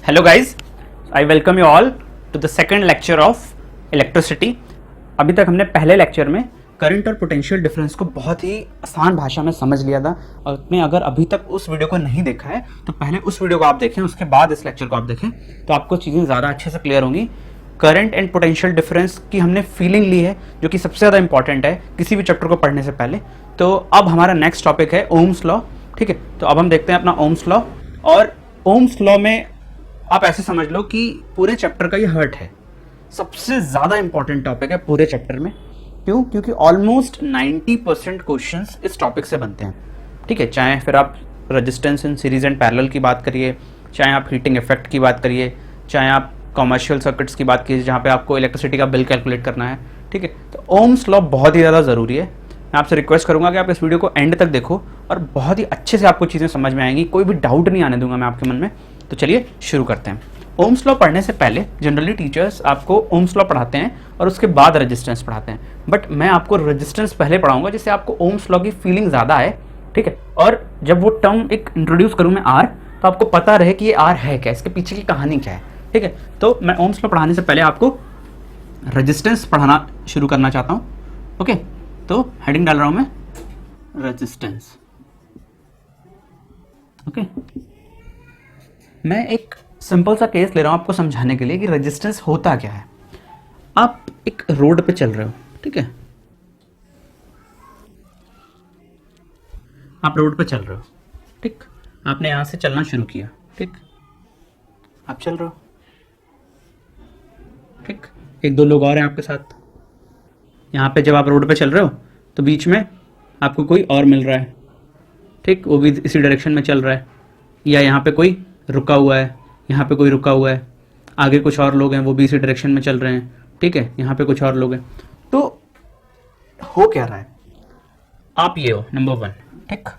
Hello guys, I welcome you all to the second lecture of electricity। अभी तक हमने पहले लेक्चर में करंट और पोटेंशियल डिफरेंस को बहुत ही आसान भाषा में समझ लिया था। और आपने अगर अभी तक उस वीडियो को नहीं देखा है तो पहले उस वीडियो को आप देखें, उसके बाद इस लेक्चर को आप देखें तो आपको चीज़ें ज़्यादा अच्छे से क्लियर होंगी। करंट एंड पोटेंशियल डिफरेंस की हमने फीलिंग ली है जो कि सबसे ज़्यादा इंपॉर्टेंट है किसी भी चैप्टर को पढ़ने से पहले। तो अब हमारा नेक्स्ट टॉपिक है ओम्स लॉ। ठीक है, तो अब हम देखते हैं अपना ओम्स लॉ। और ओम्स लॉ में आप ऐसे समझ लो कि पूरे चैप्टर का ये हर्ट है, सबसे ज़्यादा इंपॉर्टेंट टॉपिक है पूरे चैप्टर में। क्यों? क्योंकि ऑलमोस्ट 90% क्वेश्चंस इस टॉपिक से बनते हैं। ठीक है, चाहे फिर आप resistance in series and parallel की बात करिए, चाहे आप हीटिंग इफेक्ट की बात करिए, चाहे आप कॉमर्शियल सर्किट्स की बात कीजिए जहाँ पे आपको इलेक्ट्रिसिटी का बिल कैलकुलेट करना है। ठीक है, तो ओम्स लॉ बहुत ही ज़्यादा ज़रूरी है। मैं आपसे रिक्वेस्ट करूँगा कि आप इस वीडियो को एंड तक देखो और बहुत ही अच्छे से आपको चीज़ें समझ में आएंगी, कोई भी डाउट नहीं आने दूंगा मैं आपके मन में। तो चलिए शुरू करते हैं। ओम्स लॉ पढ़ने से पहले जनरली टीचर्स आपको ओम्स लॉ पढ़ाते हैं और उसके बाद रेजिस्टेंस पढ़ाते हैं, बट मैं आपको रेजिस्टेंस पहले पढ़ाऊंगा जिससे आपको ओम्स लॉ की फीलिंग ज़्यादा है। ठीक है, और जब वो टर्म एक इंट्रोड्यूस करूँ मैं आर, तो आपको पता रहे कि ये आर है क्या, इसके पीछे की कहानी क्या है। ठीक है, तो मैं ओम्स लॉ पढ़ाने से पहले आपको रेजिस्टेंस पढ़ाना शुरू करना चाहता हूँ। ओके, तो हेडिंग डाल रहा हूँ मैं रेजिस्टेंस। ओके, मैं एक सिंपल सा केस ले रहा हूँ आपको समझाने के लिए कि रेजिस्टेंस होता क्या है। आप एक रोड पे चल रहे हो, ठीक है, आप रोड पे चल रहे हो, ठीक, आपने यहाँ से चलना शुरू किया, ठीक, आप चल रहे हो, ठीक, एक दो लोग और हैं आपके साथ। यहाँ पे जब आप रोड पे चल रहे हो तो बीच में आपको कोई और मिल रहा है, ठीक, वो भी इसी डायरेक्शन में चल रहा है, या यहाँ पे कोई रुका हुआ है, यहाँ पे कोई रुका हुआ है, आगे कुछ और लोग हैं वो भी इसी डायरेक्शन में चल रहे हैं। ठीक है, यहाँ पे कुछ और लोग हैं। तो हो क्या रहा है, आप ये हो नंबर 1। ठीक,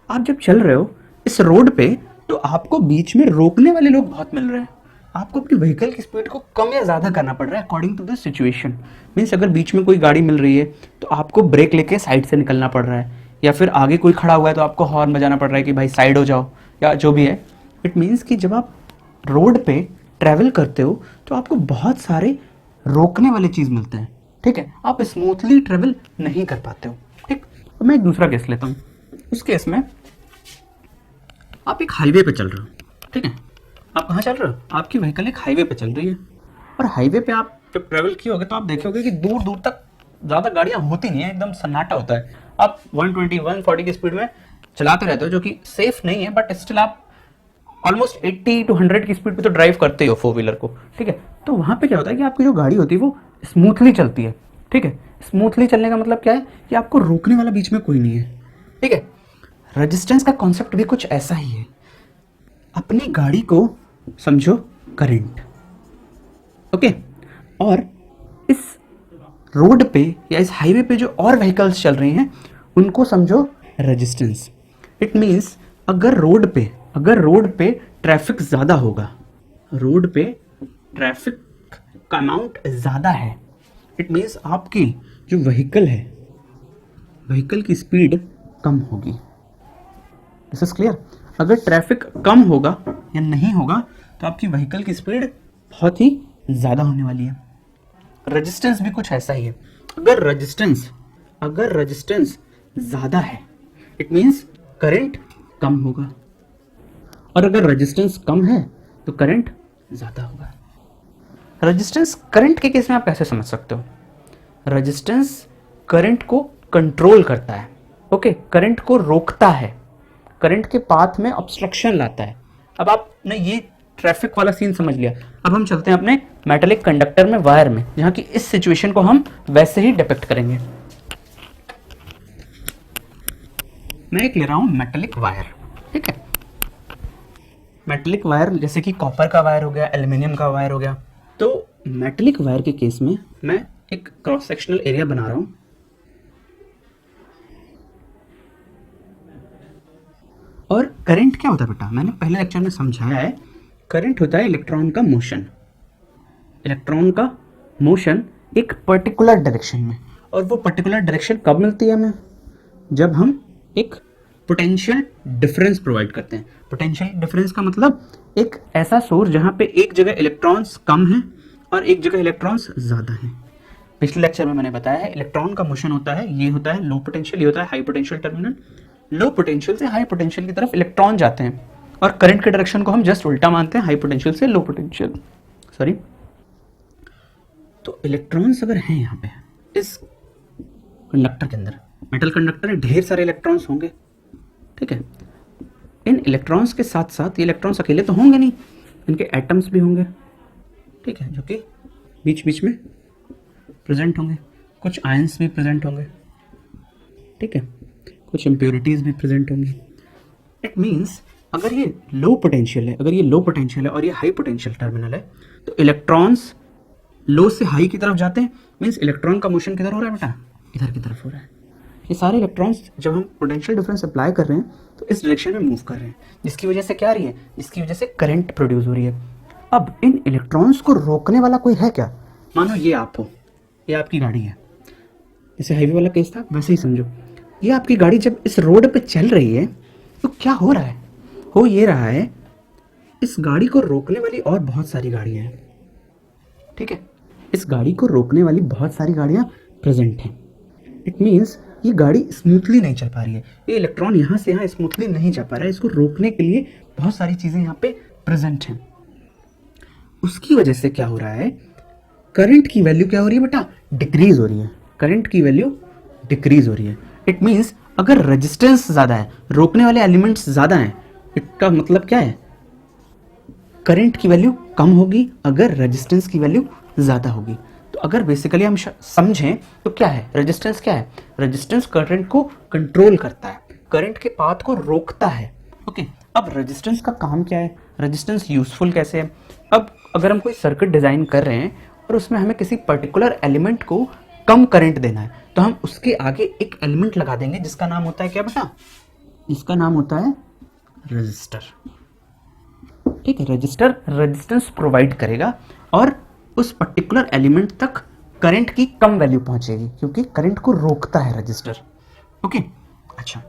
आप जब चल रहे हो इस रोड पे तो आपको बीच में रोकने वाले लोग बहुत मिल रहे हैं। आपको अपनी व्हीकल की स्पीड को कम या ज़्यादा करना पड़ रहा है according to the situation. Means अगर बीच में कोई गाड़ी मिल रही है तो आपको ब्रेक लेके साइड से निकलना पड़ रहा है, या फिर आगे कोई खड़ा हुआ है तो आपको हॉर्न बजाना पड़ रहा है कि भाई साइड हो जाओ, या जो भी है। इट मीन्स कि जब आप रोड पे ट्रैवल करते हो तो आपको बहुत सारे रोकने वाले चीज़ मिलते हैं। ठीक है, आप स्मूथली ट्रैवल नहीं कर पाते हो। ठीक, तो मैं एक दूसरा केस लेता हूँ। उस केस में आप एक हाईवे पे चल रहे हो, ठीक है, आप कहाँ चल रहे हो, आपकी व्हीकल एक हाईवे पे चल रही है, और हाईवे पे आप जब ट्रैवल किए होगे तो आप देखोगे कि दूर दूर तक ज़्यादा गाड़ियाँ होती नहीं है, एकदम सन्नाटा होता है। आप 120 140 की स्पीड में चलाते रहते हो जो कि सेफ नहीं है, बट स्टिल आप ऑलमोस्ट 80 to 100 की स्पीड पे तो ड्राइव करते ही हो फोर व्हीलर को। ठीक है, तो वहाँ पे क्या होता है कि आपकी जो गाड़ी होती है वो स्मूथली चलती है। ठीक है, स्मूथली चलने का मतलब क्या है कि आपको रोकने वाला बीच में कोई नहीं है। ठीक है, रेजिस्टेंस का कॉन्सेप्ट भी कुछ ऐसा ही है। अपनी गाड़ी को समझो करंट, ओके, और इस रोड पे या इस हाईवे पे जो और व्हीकल्स चल रही हैं उनको समझो रेजिस्टेंस। इट मीन्स अगर रोड पे ट्रैफिक ज़्यादा होगा, रोड पे ट्रैफिक का अमाउंट ज़्यादा है, इट मीन्स आपकी जो व्हीकल है, व्हीकल की स्पीड कम होगी। This is clear. अगर ट्रैफिक कम होगा या नहीं होगा तो आपकी व्हीकल की स्पीड बहुत ही ज़्यादा होने वाली है। रेजिस्टेंस भी कुछ ऐसा ही है। अगर रेजिस्टेंस ज़्यादा है इट मीन्स करंट कम होगा, और अगर रेजिस्टेंस कम है तो करंट ज़्यादा होगा। रेजिस्टेंस करंट के केस में आप कैसे समझ सकते हो? रेजिस्टेंस करंट को कंट्रोल करता है, ओके, करंट को रोकता है, करंट के पाथ में ऑब्स्ट्रक्शन लाता है। अब आपने ये ट्रैफिक वाला सीन समझ लिया। अब हम चलते हैं अपने मेटेलिक कंडक्टर में, वायर में, जहाँ की इस सिचुएशन को हम वैसे ही डिपिक्ट करेंगे। मैं एक ले रहा हूँ मेटेलिक वायर, ठीक है, मेटेलिक वायर जैसे कि कॉपर का वायर हो गया, एल्यूमिनियम का वायर हो गया। तो मेटेलिक वायर के केस में मैं एक क्रॉस सेक्शनल एरिया बना रहा हूँ, और करंट क्या होता है बेटा, मैंने पहले लेक्चर में समझाया है, करंट होता है इलेक्ट्रॉन का मोशन। इलेक्ट्रॉन का मोशन एक पर्टिकुलर डायरेक्शन में, और वो पर्टिकुलर डायरेक्शन कब मिलती है हमें, जब हम एक पोटेंशियल डिफरेंस प्रोवाइड करते हैं। पोटेंशियल डिफरेंस का मतलब एक ऐसा सोर्स जहां पे एक जगह इलेक्ट्रॉन्स कम है और एक जगह इलेक्ट्रॉन्स ज्यादा हैं। पिछले लेक्चर में मैंने बताया है इलेक्ट्रॉन का मोशन होता है, ये होता है लो पोटेंशियल, ये होता है high potential terminal. Low potential से हाई पोटेंशियल की तरफ इलेक्ट्रॉन जाते हैं और करंट के डायरेक्शन को हम जस्ट उल्टा मानते हैं, हाई पोटेंशियल से लो पोटेंशियल, सॉरी। तो इलेक्ट्रॉन्स अगर हैं यहाँ पे इस कंडक्टर के अंदर, मेटल कंडक्टर है, ढेर सारे इलेक्ट्रॉन्स होंगे, ठीक है। इन इलेक्ट्रॉन्स के साथ साथ ये इलेक्ट्रॉन्स अकेले तो होंगे नहीं, इनके एटम्स भी होंगे, ठीक है, जो कि बीच बीच में प्रेजेंट होंगे, कुछ आयंस भी प्रेजेंट होंगे, ठीक है, कुछ इम्प्योरिटीज भी प्रेजेंट होंगी। इट मीन्स अगर ये लो पोटेंशियल है, अगर ये लो पोटेंशियल है और ये हाई पोटेंशियल टर्मिनल है, तो इलेक्ट्रॉन्स लो से हाई की तरफ जाते हैं। मीन्स इलेक्ट्रॉन का मोशन किधर हो रहा है बेटा, इधर की तरफ हो रहा है। ये सारे इलेक्ट्रॉन्स जब हम पोटेंशियल डिफरेंस अप्लाई कर रहे हैं तो इस डायरेक्शन में मूव कर रहे हैं, जिसकी वजह से क्या आ रही है, जिसकी वजह से करंट प्रोड्यूस हो रही है। अब इन इलेक्ट्रॉन्स को रोकने वाला कोई है क्या? मानो ये आप हो, ये आपकी गाड़ी है, जैसे हाईवे वाला केस था वैसे ही समझो। ये आपकी गाड़ी जब इस रोड पे चल रही है तो क्या हो रहा है, हो ये रहा है इस गाड़ी को रोकने वाली और बहुत सारी गाड़ियां हैं, ठीक है, इस गाड़ी को रोकने वाली बहुत सारी गाड़ियां प्रेजेंट हैं। इट मीन्स ये गाड़ी स्मूथली नहीं चल पा रही है, ये इलेक्ट्रॉन यहाँ से यहाँ स्मूथली नहीं जा पा रहा है, इसको रोकने के लिए बहुत सारी चीज़ें यहाँ पे प्रेजेंट हैं। उसकी वजह से क्या हो रहा है, करंट की वैल्यू क्या हो रही है बेटा, डिक्रीज हो रही है, करंट की वैल्यू डिक्रीज हो रही है। इट मीन्स अगर रेजिस्टेंस ज़्यादा है, रोकने वाले एलिमेंट्स ज़्यादा हैं, इसका मतलब क्या है, करंट की वैल्यू कम होगी अगर रेजिस्टेंस की वैल्यू ज़्यादा होगी। तो अगर बेसिकली हम समझें तो क्या है, रेजिस्टेंस क्या है, रेजिस्टेंस करंट को कंट्रोल करता है, करंट के पाथ को रोकता है, ओके। अब रेजिस्टेंस का काम क्या है, रेजिस्टेंस यूजफुल कैसे है। अब अगर हम कोई सर्किट डिज़ाइन कर रहे हैं और उसमें हमें किसी पर्टिकुलर एलिमेंट को कम करंट देना है, तो हम उसके आगे एक एलिमेंट लगा देंगे जिसका नाम होता है क्या बेटा, जिसका नाम होता है रजिस्टर, ठीक है। रजिस्टर रेजिस्टेंस प्रोवाइड करेगा और उस पर्टिकुलर एलिमेंट तक करंट की कम वैल्यू पहुंचेगी, क्योंकि करंट को रोकता है रजिस्टर, ओके। अच्छा,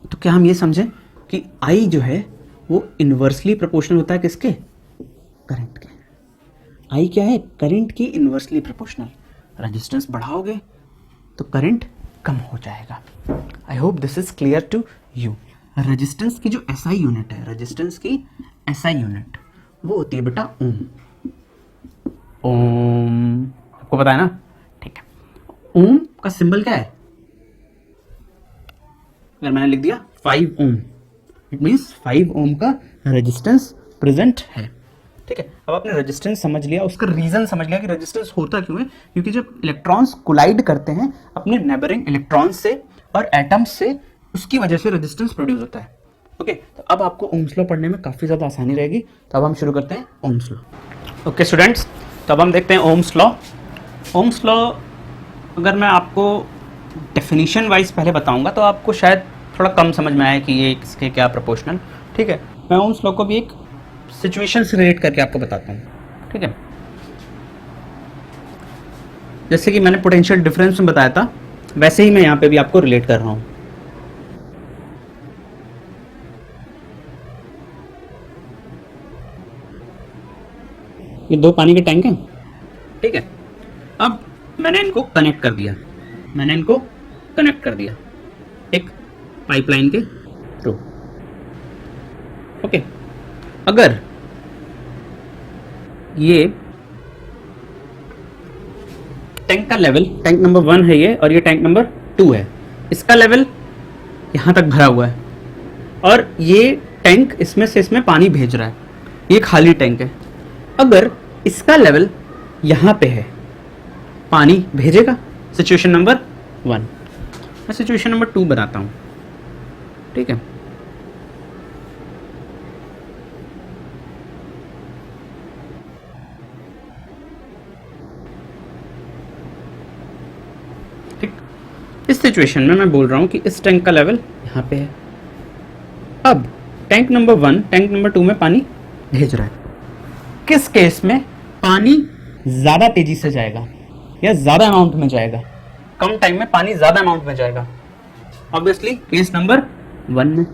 तो क्या हम ये समझें कि I जो है वो इन्वर्सली प्रोपोर्शनल होता है किसके, करंट के। I क्या है, करंट की इन्वर्सली प्रोपोर्शनल। रेजिस्टेंस बढ़ाओगे तो करंट कम हो जाएगा। I hope this is clear to you. Resistance की जो SI यूनिट है, रेजिस्टेंस की SI यूनिट वो होती है बेटा ओम। ओम आपको पता है ना, ठीक है। ओम का सिंबल क्या है, अगर मैंने लिख दिया 5 ओम, इट मीन्स 5 ओम का रेजिस्टेंस प्रेजेंट है, ठीक है। अब आपने रेजिस्टेंस समझ लिया, उसका रीजन समझ लिया कि रेजिस्टेंस होता क्यों है, क्योंकि जब इलेक्ट्रॉन्स कोलाइड करते हैं अपने नेबरिंग इलेक्ट्रॉन्स से और एटम्स से, उसकी वजह से रेजिस्टेंस प्रोड्यूस होता है, ओके। तो अब आपको ओम्स लॉ पढ़ने में काफ़ी ज़्यादा आसानी रहेगी। तो अब हम शुरू करते हैं ओम्स लॉ, ओके स्टूडेंट्स। तो अब हम देखते हैं ओम्स लॉ। ओम्स लॉ अगर मैं आपको डेफिनेशन वाइज पहले बताऊंगा तो आपको शायद थोड़ा कम समझ में आए कि ये इसके क्या प्रोपोर्शनल, ठीक है। मैं ओम्स लॉ को भी एक सिचुएशन से रिलेट करके आपको बताता हूँ, ठीक है। जैसे कि मैंने पोटेंशियल डिफरेंस में बताया था, वैसे ही मैं यहाँ पे भी आपको रिलेट कर रहा हूँ। ये 2 पानी के टैंक हैं, ठीक है। अब मैंने इनको कनेक्ट कर दिया, एक पाइपलाइन के थ्रू, ओके। अगर ये टैंक का लेवल, टैंक नंबर 1 है ये और ये टैंक नंबर 2 है, इसका लेवल यहाँ तक भरा हुआ है और ये टैंक इसमें पानी भेज रहा है, ये खाली टैंक है। अगर इसका लेवल यहाँ पे है, पानी भेजेगा, सिचुएशन नंबर 1। मैं सिचुएशन नंबर 2 बनाता हूँ, ठीक है। ठीक, इस सिचुएशन में मैं बोल रहा हूँ कि इस टैंक का लेवल यहाँ पे है। अब टैंक नंबर 1 टैंक नंबर 2 में पानी भेज रहा है। किस केस में पानी ज्यादा तेजी से जाएगा या ज्यादा अमाउंट में जाएगा, कम टाइम में पानी ज्यादा अमाउंट में जाएगा, ऑब्वियसली केस नंबर 1 में।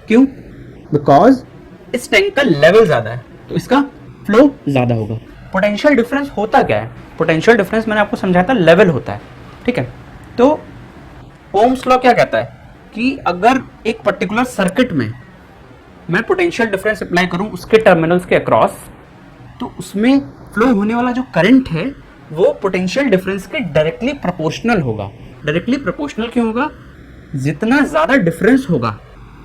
क्यों? बिकॉज इस टैंक का लेवल ज्यादा है तो इसका फ्लो ज्यादा होगा। पोटेंशियल डिफरेंस होता क्या है? पोटेंशियल डिफरेंस मैंने आपको समझाया था लेवल होता है, ठीक है। तो ओम्स लॉ क्या कहता है कि अगर एक पर्टिकुलर सर्किट में मैं पोटेंशियल डिफरेंस अप्लाई करूं उसके टर्मिनल्स के अक्रॉस, तो उसमें फ्लो होने वाला जो करंट है वो पोटेंशियल डिफरेंस के डायरेक्टली प्रोपोर्शनल होगा। डायरेक्टली प्रोपोर्शनल क्यों होगा? जितना ज्यादा डिफरेंस होगा,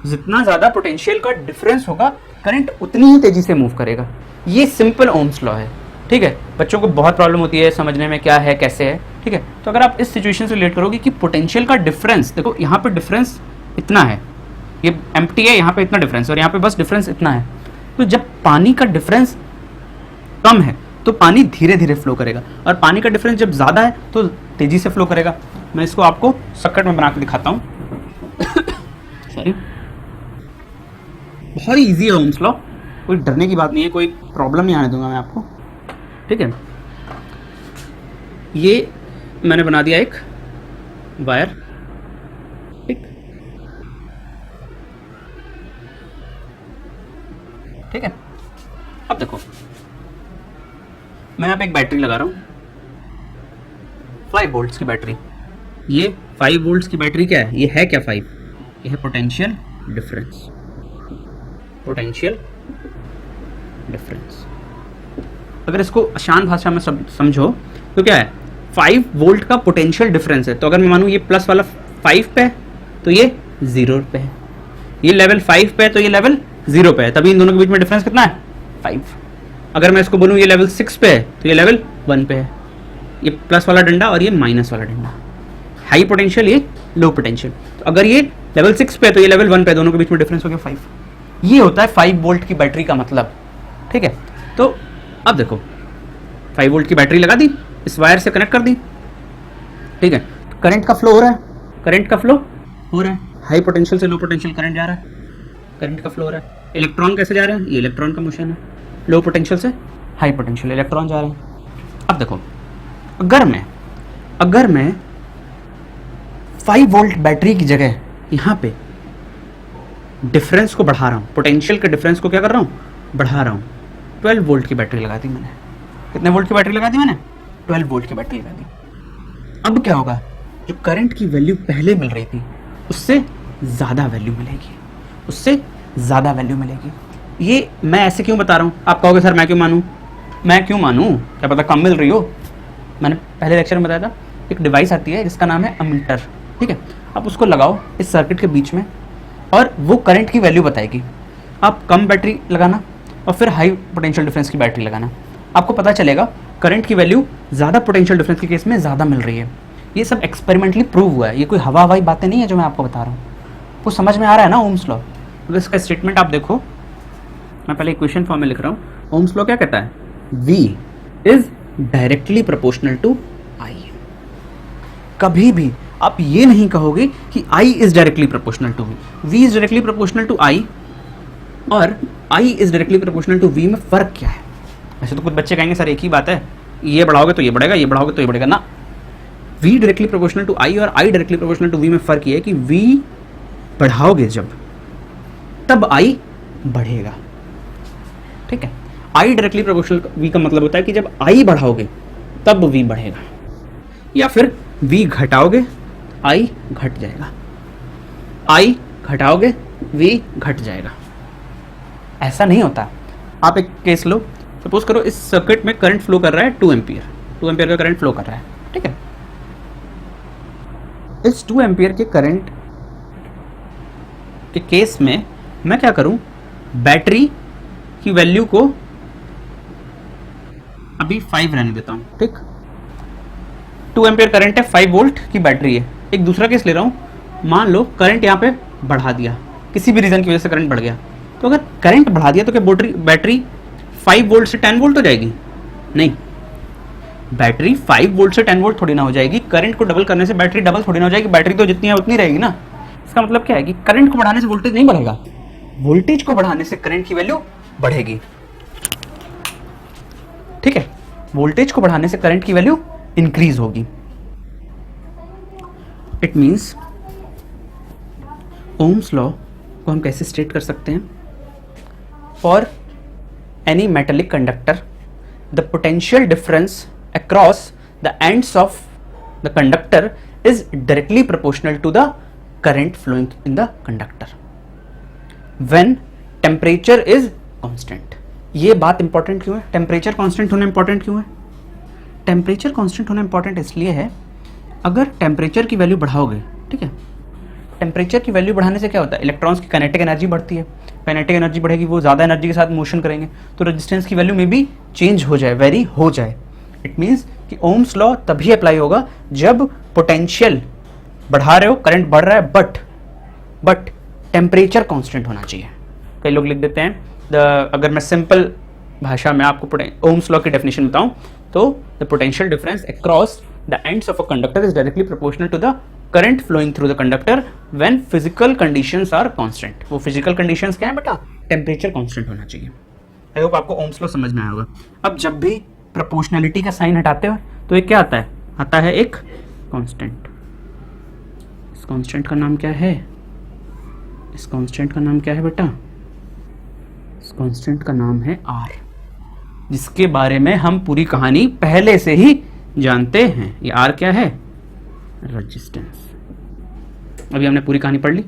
जितना ज्यादा पोटेंशियल का डिफरेंस होगा, करंट उतनी ही तेजी से मूव करेगा। ये सिंपल ओम्स लॉ है, ठीक है। बच्चों को बहुत प्रॉब्लम होती है समझने में क्या है कैसे है, ठीक है। तो अगर आप इस सिचुएशन से रिलेट करोगे कि पोटेंशियल का डिफरेंस, देखो यहाँ पे डिफरेंस इतना है, ये एम्प्टी है, यहाँ पे इतना डिफरेंस और यहाँ पे बस डिफरेंस इतना है। तो जब पानी का डिफरेंस कम है तो पानी धीरे धीरे फ्लो करेगा, और पानी का डिफरेंस जब ज़्यादा है तो तेजी से फ्लो करेगा। मैं इसको आपको सर्किट में बना के दिखाता हूँ। सॉरी, बहुत ही ईजी है ओम्स लॉ, कोई डरने की बात नहीं है, कोई प्रॉब्लम नहीं आने दूंगा मैं आपको, ठीक है। ये मैंने बना दिया एक वायर, ठीक है। अब देखो मैं यहाँ पे एक बैटरी लगा रहा हूँ, 5 वोल्ट्स की बैटरी। ये 5 वोल्ट्स की बैटरी क्या है? ये है क्या 5? ये है पोटेंशियल डिफरेंस, पोटेंशियल डिफरेंस। अगर इसको आसान भाषा में समझो तो क्या है? 5 वोल्ट का पोटेंशियल डिफरेंस है, तो अगर मैं मानूँ ये प्लस वाला 5 पे है तो ये 0 पे है, ये लेवल 5 पे है तो ये लेवल 0 पे है, तभी इन दोनों के बीच में डिफरेंस कितना है? 5। अगर मैं इसको बोलूँ ये लेवल 6 पे है तो ये लेवल 1 पे है, ये प्लस वाला डंडा और ये माइनस वाला डंडा, हाई पोटेंशियल ये लो पोटेंशियल। तो अगर ये लेवल 6 पे है तो ये लेवल 1 पे है, दोनों के बीच में डिफरेंस हो गया 5। ये होता है 5 वोल्ट की बैटरी का मतलब, ठीक है। तो अब देखो 5 वोल्ट की बैटरी लगा दी, इस वायर से कनेक्ट कर दी, ठीक है। करंट का फ्लो हो रहा है, करंट का फ्लो हो रहा है, हाई पोटेंशियल से लो पोटेंशियल करंट जा रहा है, करंट का फ्लो हो रहा है। इलेक्ट्रॉन कैसे जा रहे हैं? ये इलेक्ट्रॉन का मोशन है, लो पोटेंशियल से हाई पोटेंशियल इलेक्ट्रॉन जा रहे हैं। अब देखो अगर मैं 5 वोल्ट बैटरी की जगह यहाँ पे डिफरेंस को बढ़ा रहा हूँ, पोटेंशियल के डिफरेंस को क्या कर रहा हूँ? बढ़ा रहा हूँ। 12 वोल्ट की बैटरी लगा दी मैंने। कितने वोल्ट की बैटरी लगा दी मैंने? 12 वोल्ट की बैटरी लगा दी। अब क्या होगा? जो करंट की वैल्यू पहले मिल रही थी उससे ज़्यादा वैल्यू मिलेगी, उससे ज़्यादा वैल्यू मिलेगी। ये मैं ऐसे क्यों बता रहा हूँ? आप कहोगे सर मैं क्यों मानूँ? मैं क्यों मानूँ? क्या पता कम मिल रही हो। मैंने पहले लेक्चर में बताया था, एक डिवाइस आती है जिसका नाम है अमीटर, ठीक है। आप उसको लगाओ इस सर्किट के बीच में और वो करंट की वैल्यू बताएगी। आप कम बैटरी लगाना और फिर हाई पोटेंशियल डिफरेंस की बैटरी लगाना, आपको पता चलेगा करंट की वैल्यू ज़्यादा पोटेंशियल डिफरेंस के केस में ज़्यादा मिल रही है। ये सब एक्सपेरिमेंटली प्रूव हुआ है, ये कोई हवा हवाई बातें नहीं है जो मैं आपको बता रहा हूँ। वो समझ में आ रहा है ना ओम्स लॉ? तो इसका स्टेटमेंट आप देखो, मैं पहले इक्वेशन फॉर्म में लिख रहा हूँ। ओम्स लॉ क्या कहता है? V is directly proportional to I। कभी भी आप ये नहीं कहोगे कि I is directly proportional to V। V is directly proportional to I और I is directly proportional to V में फर्क क्या है? वैसे तो कुछ बच्चे कहेंगे सर एक ही बात है, ये बढ़ाओगे तो ये बढ़ेगा, ये बढ़ाओगे तो ये बढ़ेगा ना। V directly proportional to I और I directly proportional to V में फर्क ये है कि V बढ़ाओगे जब तब I बढ़ेगा, ठीक है। I डायरेक्टली प्रोपोर्शनल V का मतलब होता है कि जब I बढ़ाओगे तब V बढ़ेगा, या फिर V घटाओगे I घट जाएगा, I घटाओगे V घट जाएगा। ऐसा नहीं होता। आप एक केस लो, सपोज करो इस सर्किट में करंट फ्लो कर रहा है 2 एम्पियर, 2 एम्पियर का करंट फ्लो कर रहा है, ठीक है। इस 2 एम्पियर के करंट के केस में मैं क्या करूं? बैटरी की वैल्यू को अभी 5 रहने देता हूं, ठीक। 2 एम्पियर करंट है, 5 वोल्ट की बैटरी है। एक दूसरा केस ले रहा हूं, मान लो करंट यहां पे बढ़ा दिया, किसी भी रीजन की वजह से करंट बढ़ गया। तो अगर करंट बढ़ा दिया तो क्या बैटरी 5 वोल्ट से 10 वोल्ट हो जाएगी? नहीं, बैटरी 5 वोल्ट से 10 वोल्ट थोड़ी ना हो जाएगी। करंट को डबल करने से बैटरी डबल थोड़ी ना हो जाएगी, बैटरी तो जितनी है उतनी रहेगी ना। इसका मतलब क्या है कि करंट को बढ़ाने से वोल्टेज नहीं बढ़ेगा, वोल्टेज को बढ़ाने से करंट की वैल्यू बढ़ेगी, ठीक है। वोल्टेज को बढ़ाने से करंट की वैल्यू इंक्रीज होगी। इट मींस ओम्स लॉ को हम कैसे स्टेट कर सकते हैं? For any metallic conductor the potential difference across the ends of the conductor is directly proportional to the current flowing in the conductor when temperature is constant. ये बात important क्यों है? टेम्परेचर कांस्टेंट होना important क्यों है? Temperature constant होना important इसलिए है, अगर टेम्परेचर की वैल्यू बढ़ाओगे, ठीक है, टेम्परेचर की वैल्यू बढ़ाने से क्या होता है? इलेक्ट्रॉन्स की काइनेटिक एनर्जी बढ़ती है, काइनेटिक एनर्जी बढ़ेगी, वो ज़्यादा एनर्जी के साथ मोशन करेंगे, तो रेजिस्टेंस की वैल्यू में भी चेंज हो जाए, वेरी हो जाए. इट मीन्स कि ओम्स लॉ तभी अप्लाई होगा जब पोटेंशियल बढ़ा रहे हो, करंट बढ़ रहा है, बट टेम्परेचर कांस्टेंट होना चाहिए. कई लोग लिख देते हैं अगर मैं सिंपल भाषा में आपको ओम्स लॉ की डेफिनेशन बताऊं तो the potential difference across the ends of a conductor is directly proportional to the current flowing through the conductor when physical conditions are constant. वो फिजिकल कंडीशंस क्या है बेटा? टेम्परेचर कांस्टेंट होना चाहिए. I hope आपको Ohm's law समझ में आया होगा. अब जब भी प्रोपोर्शनलिटी का साइन हटाते हो तो एक क्या आता है? आता है एक कांस्टेंट. इस कांस्टेंट का नाम क्या है? इस कांस्टेंट का नाम क्या है बेटा? इस कांस्टेंट का नाम है आर, जिसके बारे में हम पूरी कहानी पहले से ही जानते हैं. ये आर क्या है? रेजिस्टेंस. अभी हमने पूरी कहानी पढ़ ली.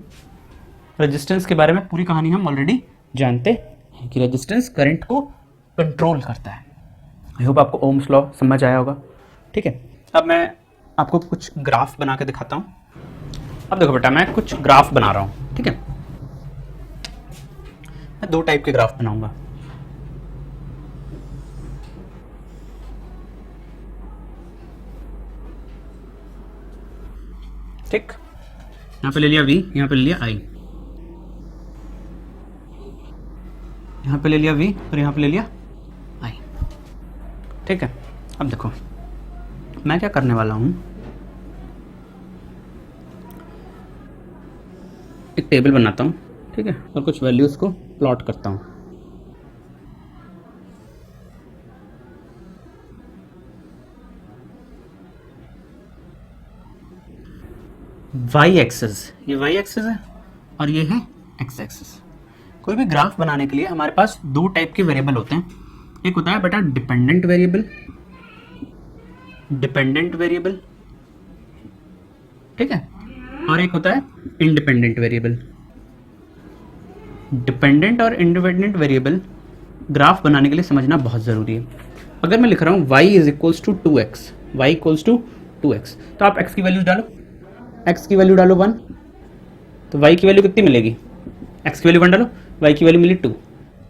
रेजिस्टेंस के बारे में पूरी कहानी हम ऑलरेडी जानते हैं कि रेजिस्टेंस करंट को कंट्रोल करता है. आई होप आपको ओम्स लॉ समझ आया होगा. ठीक है, अब मैं आपको कुछ ग्राफ बना के दिखाता हूँ. अब देखो बेटा, मैं कुछ ग्राफ बना रहा हूँ. ठीक है, मैं दो टाइप के ग्राफ बनाऊंगा. ठीक, यहाँ पे ले लिया V, यहाँ पे ले लिया I, यहाँ पे ले लिया V और यहाँ पे ले लिया I. ठीक है, अब देखो मैं क्या करने वाला हूँ, एक टेबल बनाता हूँ. ठीक है, और कुछ वैल्यूज को प्लॉट करता हूँ. y एक्सिस, ये y एक्सिस है और ये है x एक्सिस. कोई भी ग्राफ बनाने के लिए हमारे पास दो टाइप के वेरिएबल होते हैं. एक होता है बेटा डिपेंडेंट वेरिएबल, डिपेंडेंट वेरिएबल, ठीक है, और एक होता है इंडिपेंडेंट वेरिएबल. डिपेंडेंट और इंडिपेंडेंट वेरिएबल ग्राफ बनाने के लिए समझना बहुत ज़रूरी है. अगर मैं लिख रहा हूँ y is equals to 2x, y equals to 2x, तो आप x की वैल्यू डालो, x की वैल्यू डालो 1, तो y की वैल्यू कितनी मिलेगी? x की वैल्यू 1 डालो, y की वैल्यू मिली 2,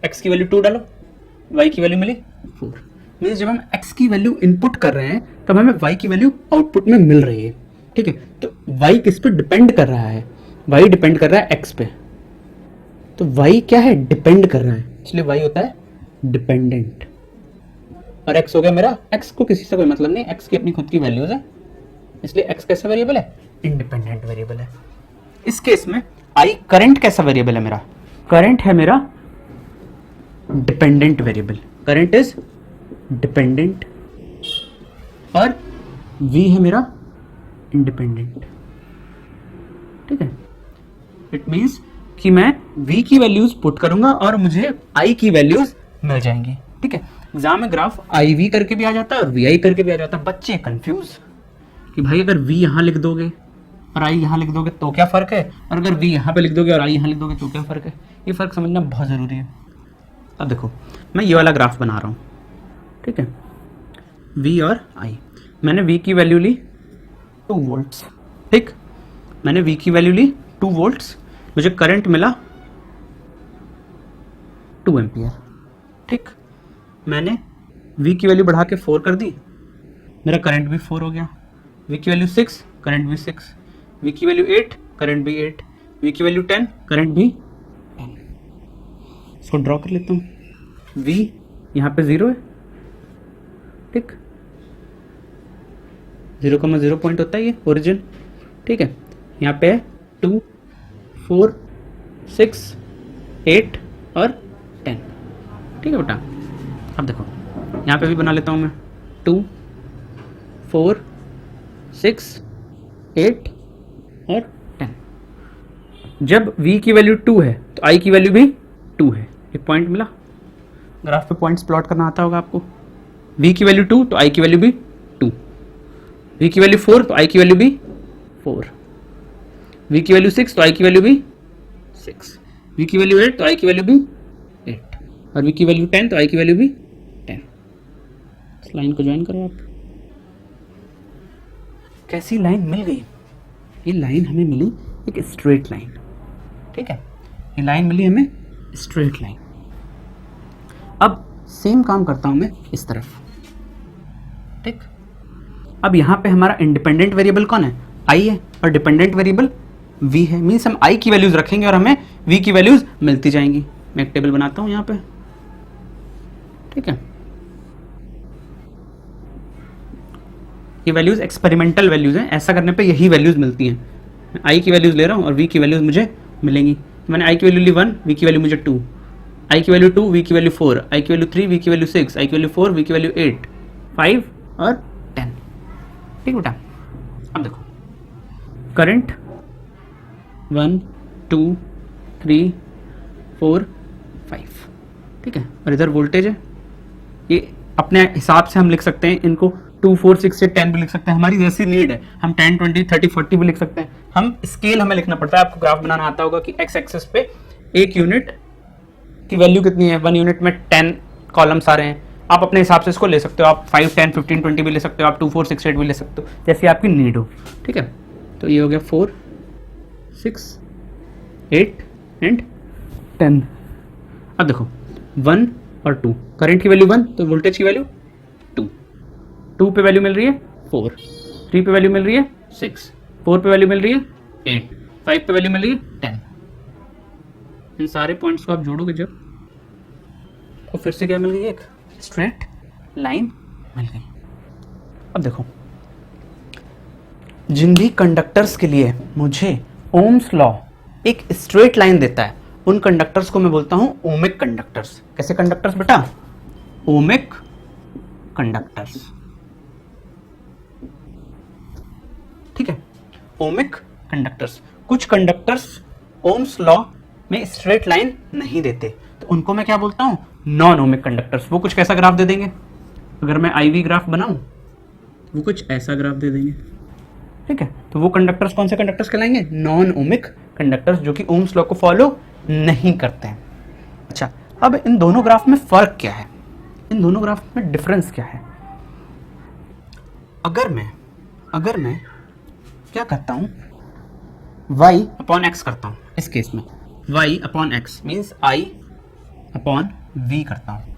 x की वैल्यू 2 डालो, y की वैल्यू मिली 4. मीन्स जब हम x की वैल्यू इनपुट कर रहे हैं तब हमें y की वैल्यू आउटपुट में मिल रही है. ठीक है, तो y किस पे डिपेंड कर रहा है? y डिपेंड कर रहा है x पे. तो y क्या है? डिपेंड कर रहा है, इसलिए y होता है डिपेंडेंट. और x हो गया मेरा, x को किसी से कोई मतलब नहीं, x की अपनी खुद की वैल्यूज है, इसलिए x कैसा वेरिएबल है? इंडिपेंडेंट वेरिएबल है. इस केस में I करंट कैसा वेरिएबल है? मेरा करंट है मेरा dependent variable. Current is dependent और V है मेरा इंडिपेंडेंट. ठीक है, इट मींस कि मैं V की वैल्यूज पुट करूंगा और मुझे I की वैल्यूज मिल जाएंगी. ठीक है, एग्जाम में ग्राफ IV करके भी आ जाता है और VI करके भी आ जाता है. बच्चे कंफ्यूज कि भाई अगर V यहाँ लिख दोगे और I यहाँ लिख दोगे तो क्या फ़र्क है, और अगर V यहाँ पे लिख दोगे और I यहाँ लिख दोगे तो क्या फ़र्क है. ये फ़र्क समझना बहुत ज़रूरी है. अब देखो मैं ये वाला ग्राफ बना रहा हूँ. ठीक है, V और I, मैंने V की वैल्यू ली 2 वोल्ट्स. ठीक, मैंने V की वैल्यू ली 2 वोल्ट्स, मुझे करंट मिला 2 एम्पियर. ठीक, मैंने V की वैल्यू बढ़ा के 4 कर दी, मेरा करंट भी 4 हो गया. V की वैल्यू 6, करंट भी 6. V की वैल्यू 8, करंट भी 8. V की वैल्यू 10, करंट भी 10. इसको ड्रॉ कर लेता हूँ. V यहाँ पे 0 है. ठीक, 0,0 पॉइंट होता है ये ओरिजिन. ठीक है, यहाँ पे है 2, 4, 6, 8 और 10. ठीक है बेटा, अब देखो यहाँ पे भी बना लेता हूँ मैं 2, 4, 6, 8 और 10. जब V की वैल्यू 2 है तो I की वैल्यू भी 2 है. एक पॉइंट मिला. ग्राफ पे पॉइंट्स प्लॉट करना आता होगा आपको। v की वैल्यू 2 तो i की वैल्यू भी 2, v की वैल्यू 4 तो i की वैल्यू भी 4, v की वैल्यू 6 तो i की वैल्यू भी 6, v की वैल्यू 8 तो i की वैल्यू भी 8, और v की वैल्यू 10 तो i की वैल्यू भी 10। इस लाइन को ज्वाइन करो आप। कैसी लाइन मिल गई? ये लाइन हमें मिली एक स्ट्रेट लाइन, ठीक है, ये लाइन मिली हमें स्ट्रेट लाइन। अब सेम काम करता हूं मैं इस तरफ, ठीक। अब यहां पे हमारा इंडिपेंडेंट वेरिएबल कौन है? i है, और डिपेंडेंट वेरिएबल v है। मीन्स हम i की वैल्यूज रखेंगे और हमें v की वैल्यूज मिलती जाएंगी। मैं एक टेबल बनाता हूं यहां पे, ठीक है। ये वैल्यूज एक्सपेरिमेंटल वैल्यूज हैं, ऐसा करने पे यही वैल्यूज मिलती हैं। मैं i की वैल्यूज ले रहा हूं और v की वैल्यूज मुझे मिलेंगी। मैंने i की वैल्यू ली 1, v की वैल्यू मुझे 2, i की वैल्यू 2, v की वैल्यू 4, i की वैल्यू 3, v की वैल्यू 6, i की वैल्यू 4, v की वैल्यू 8, 5 और 10, ठीक बेटा। अब देखो करंट 1 2 3 4 5, ठीक है, और इधर वोल्टेज है। ये अपने हिसाब से हम लिख सकते हैं इनको 2 4 6 से 10 भी लिख सकते हैं, हमारी जैसी नीड है। हम 10 20 30 40 भी लिख सकते हैं। हम स्केल हमें लिखना पड़ता है। आपको ग्राफ बनाना आता होगा कि एक्स एक्सिस पे एक यूनिट की वैल्यू कितनी है, 1 यूनिट में 10 कॉलम्स आ रहे हैं। आप अपने हिसाब से इसको ले सकते हो। आप 5 10 15 20 भी ले सकते हो, आप 2 4 6 8 भी ले सकते हो, जैसी आपकी नीड हो, ठीक है। तो ये हो गया 4 6 8 एंड 10। अब देखो 1 और 2, करंट की वैल्यू 1 तो वोल्टेज की वैल्यू 2, 2 पे वैल्यू मिल रही है 4, 3 पे वैल्यू मिल रही है 6, 4 पे वैल्यू मिल रही है 8, 5 पे वैल्यू मिल रही है 10। इन सारे पॉइंट्स को आप जोड़ोगे जब, तो फिर से क्या मिल गई? एक स्ट्रेट लाइन मिल गई। अब देखो जिन भी कंडक्टर्स के लिए मुझे ओम्स लॉ एक स्ट्रेट लाइन देता है, उन कंडक्टर्स को मैं बोलता हूं ओमिक कंडक्टर्स। कैसे कंडक्टर्स बेटा? ओमिक कंडक्टर्स, ठीक है, ओमिक कंडक्टर्स। कुछ कंडक्टर्स ओम्स लॉ में स्ट्रेट लाइन नहीं देते, तो उनको मैं क्या बोलता हूं? Non ohmic conductors. वो कुछ कैसा ग्राफ दे देंगे? अगर मैं IV ग्राफ बनाऊं वो कुछ ऐसा ग्राफ दे देंगे, ठीक है। तो वो कंडक्टर्स कौन से कंडक्टर्स कहलाएंगे? नॉन ओमिक कंडक्टर्स, जो कि ओम्स लॉ को फॉलो नहीं करते हैं। अच्छा, अब इन दोनों ग्राफ में फर्क क्या है? इन दोनों ग्राफ में डिफरेंस क्या है? अगर मैं क्या करता हूं, y अपॉन x करता हूं, इस केस में y upon x means I upon v करता हूं,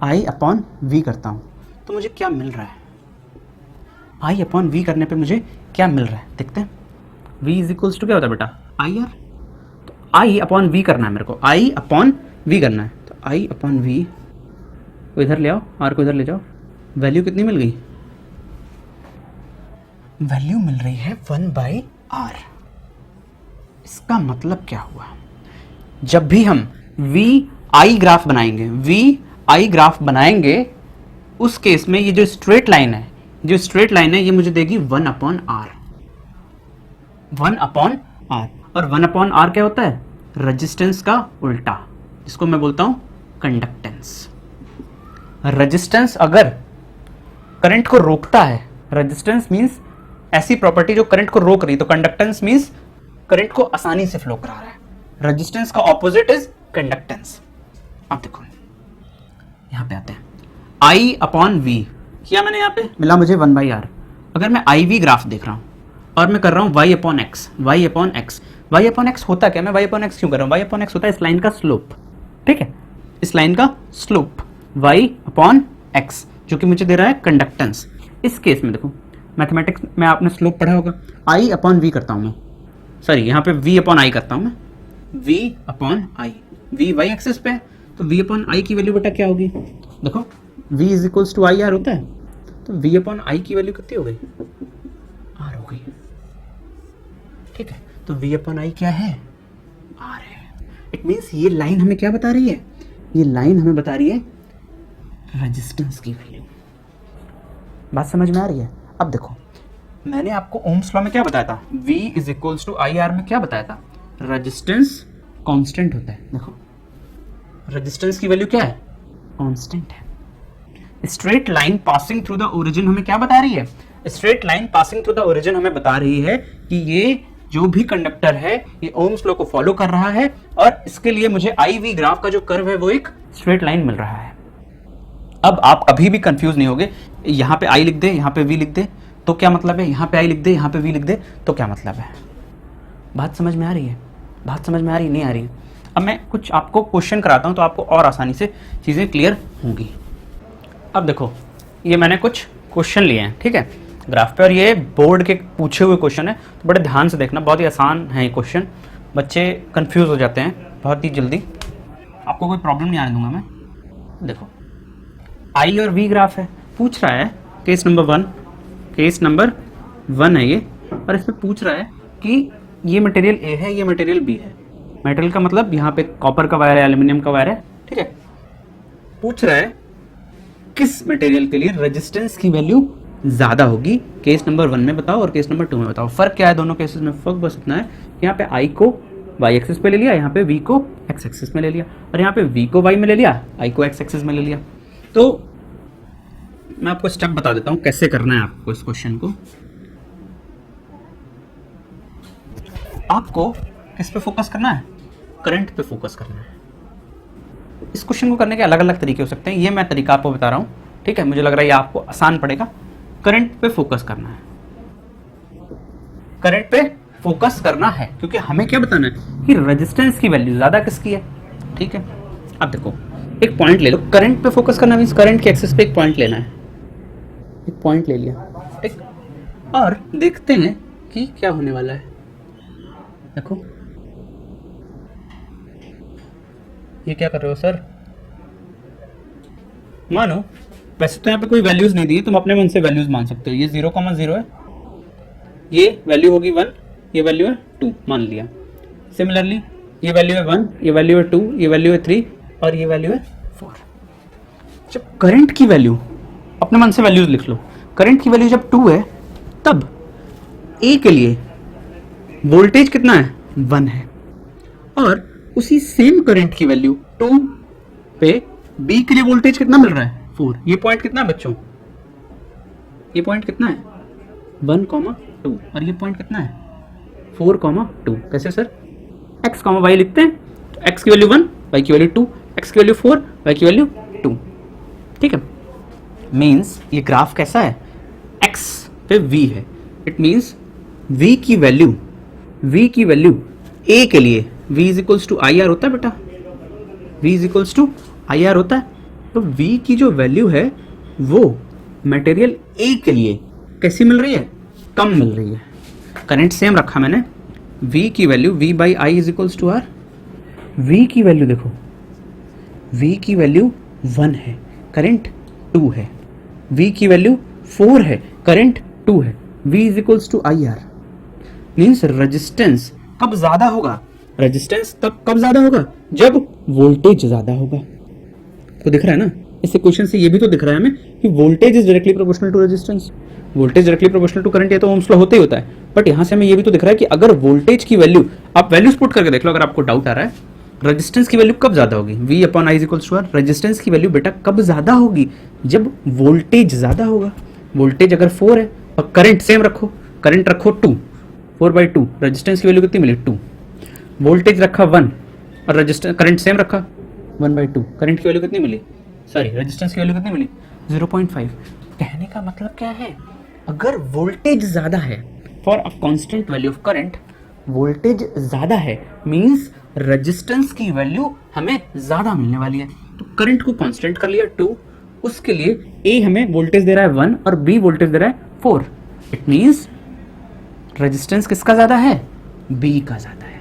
I अपॉन v करता हूं, तो मुझे क्या मिल रहा है? I अपॉन v करने पे मुझे क्या मिल रहा है देखते हैं। v इज इक्वल्स टू क्या होता है बेटा? IR। तो I अपॉन v करना है मेरे को, I अपॉन v करना है, तो I अपॉन v को इधर ले आओ, R को इधर ले जाओ। वैल्यू कितनी मिल गई? वैल्यू मिल रही है 1/r। इसका मतलब क्या हुआ? जब भी हम VI ग्राफ बनाएंगे, उस केस में ये जो स्ट्रेट लाइन है, ये मुझे देगी 1/r। 1/r, और 1/r क्या होता है? रेजिस्टेंस का उल्टा, जिसको मैं बोलता हूं कंडक्टेंस। रेजिस्टेंस अगर करंट को रोकता है, रेजिस्टेंस मींस ऐसी प्रॉपर्टी जो करंट को रोक रही, तो कंडक्टेंस मींस करंट को आसानी से फ्लो करा रहा है। रेजिस्टेंस का ऑपोजिट इज कंडक्टेंस। अब देखो यहां पे आते हैं, I अपॉन v किया मैंने, यहां पे मिला मुझे 1/r। अगर मैं IV ग्राफ देख रहा हूं और मैं कर रहा हूं y अपॉन x होता क्या? मैं y अपॉन x क्यों कर रहा हूं? y अपॉन x होता है इस लाइन का स्लोप, ठीक है, इस लाइन का स्लोप y अपॉन x, जो कि मुझे दे रहा है कंडक्टेंस। इस केस में देखो, मैथमेटिक्स में आपने स्लोप पढ़ा होगा। I अपॉन v करता हूं मैं, सॉरी यहाँ पे v अपॉन i करता हूं मैं, v upon i, v y axis पे है, तो v अपॉन i की वैल्यू बेटा क्या होगी? देखो v is equals to IR होता है, तो v अपॉन i की वैल्यू कितनी हो गई? r हो गई, ठीक है। तो v अपॉन i क्या है? r है। इट मीन्स ये लाइन हमें क्या बता रही है? ये लाइन हमें बता रही है रेजिस्टेंस की वैल्यू। बात समझ में आ रही है? अब देखो मैंने आपको ओम्स लॉ में क्या बताया था? v is equals to IR में क्या बताया था? रेजिस्टेंस कांस्टेंट होता है। देखो रेजिस्टेंस की वैल्यू क्या है? कांस्टेंट है। Straight line passing through the origin हमें क्या बता रही है? Straight line passing through the origin हमें बता रही है कि ये जो भी कंडक्टर है ये ओम्स लॉ को फॉलो कर रहा है और इसके लिए मुझे आई वी ग्राफ का जो कर्व है वो एक स्ट्रेट लाइन मिल रहा है। अब आप कभी भी कंफ्यूज नहीं होगे, यहाँ पे आई लिख दे, यहाँ पे वी लिख दे तो क्या मतलब है, यहाँ पे आई लिख दे, यहाँ पे वी लिख दे तो क्या मतलब है। बात समझ में आ रही है? बात समझ में आ रही है? नहीं आ रही है? अब मैं कुछ आपको क्वेश्चन कराता हूँ तो आपको और आसानी से चीज़ें क्लियर होंगी। अब देखो ये मैंने कुछ क्वेश्चन लिए हैं, ठीक है, ग्राफ पे, और ये बोर्ड के पूछे हुए क्वेश्चन है तो बड़े ध्यान से देखना, बहुत ही आसान है ये क्वेश्चन। बच्चे कंफ्यूज हो जाते हैं बहुत ही जल्दी, आपको कोई प्रॉब्लम नहीं आने दूंगा मैं। देखो आई और वी ग्राफ है, पूछ रहा है केस नंबर 1, केस नंबर 1 है ये, और इसमें पूछ रहा है कि ये मटेरियल ए है, ये मटेरियल बी है। मेटल का मतलब यहाँ पे कॉपर का वायर है, एल्यूमिनियम का वायर है, ठीक है। पूछ रहा है किस मटेरियल के लिए रेजिस्टेंस की वैल्यू ज्यादा होगी, केस नंबर 1 में बताओ और केस नंबर 2 में बताओ। फर्क क्या है दोनों केसेस में? फर्क बस इतना है, यहाँ पे आई को वाई एक्सिस पे ले लिया, यहाँ पे वी को एक्स एक्सिस में ले लिया, और यहाँ पे वी को वाई में ले लिया, आई को एक्स एक्सिस में ले लिया। तो मैं आपको स्टेप बता देता हूँ कैसे करना है आपको इस क्वेश्चन को। आपको किस पे फोकस करना है? करंट पे फोकस करना है। इस क्वेश्चन को करने के अलग अलग तरीके हो सकते हैं, ये मैं तरीका आपको बता रहा हूँ, ठीक है। मुझे लग रहा है ये आपको आसान पड़ेगा। करंट पे फोकस करना है, करंट पे फोकस करना है, क्योंकि हमें क्या बताना है कि रेजिस्टेंस की वैल्यू ज्यादा किसकी है, ठीक है। अब देखो एक पॉइंट ले लो, करंट पे फोकस करना मींस करंट के एक्सिस पे एक पॉइंट लेना है, एक पॉइंट ले लिया, ठीक, और देखते हैं कि क्या होने वाला है। देखो ये क्या कर रहे हो सर? मानो वैसे तो यहाँ पे कोई वैल्यूज नहीं दी है, तुम अपने मन से वैल्यूज मान सकते हो। ये 0,0 है, ये वैल्यू होगी 1, ये वैल्यू है 2 मान लिया। सिमिलरली ये वैल्यू है 1, ये वैल्यू है 2, ये वैल्यू है 3 और ये वैल्यू है 4। जब करंट की वैल्यू, अपने मन से वैल्यूज लिख लो, करंट की वैल्यू जब 2 है तब ए के लिए वोल्टेज कितना है? 1 है, और उसी सेम करंट की वैल्यू 2 पे बी के लिए वोल्टेज कितना मिल रहा है? 4। ये पॉइंट कितना है बच्चों? ये पॉइंट कितना है? 1,2, और ये पॉइंट कितना है? 4,2। कैसे सर? x, y लिखते हैं तो x की वैल्यू 1, y की वैल्यू 2, x की वैल्यू 4, y की वैल्यू 2, ठीक है। मीन्स ये ग्राफ कैसा है? x पे v है, इट मीन्स v की वैल्यू a के लिए v is equals to I R होता है बेटा, v is equals to I R होता है। तो v की जो वैल्यू है वो मटेरियल a के लिए कैसी मिल रही है? कम मिल रही है। करंट सेम रखा मैंने, v की value v by I is equals to R. v की वैल्यू देखो, v की वैल्यू 1 है, करंट 2 है, v की वैल्यू 4 है, करंट 2 है, v is equals to I R. Means resistance कब ज्यादा होगा? रेजिस्टेंस तब कब ज्यादा होगा? जब वोल्टेज ज्यादा होगा। तो दिख रहा है ना इस इक्वेशन से, ये भी तो दिख रहा है हमें कि voltage is directly proportional to resistance, voltage directly proportional to current, ये तो ओम्स लॉ होता ही होता है। बट यहाँ से हमें ये भी तो दिख रहा है कि अगर वोल्टेज की वैल्यू, आप वैल्यूज पुट करके देख लो अगर आपको डाउट आ रहा है, रेजिस्टेंस की वैल्यू कब ज्यादा होगी? v upon I is equals to R. Resistance की वैल्यू बेटा कब ज्यादा होगी? जब वोल्टेज ज्यादा होगा। वोल्टेज अगर 4 है और करंट सेम रखो, करंट रखो 2, 4/2, रेजिस्टेंस की वैल्यू कितनी मिली? 2। वोल्टेज रखा 1 और रेजिस्टेंस, करंट सेम रखा 1/2, करंट की वैल्यू कितनी मिली? सॉरी, रेजिस्टेंस की वैल्यू कितनी मिली? 0.5। कहने का मतलब क्या है? अगर वोल्टेज ज्यादा है, for a constant value of current, voltage ज्यादा है मींस रेजिस्टेंस की वैल्यू हमें ज्यादा मिलने वाली है। तो करंट को कांस्टेंट कर लिया 2, उसके लिए ए हमें वोल्टेज दे रहा है 1 और बी वोल्टेज दे रहा है 4। इट मींस रेजिस्टेंस किसका ज्यादा है? बी का ज्यादा है।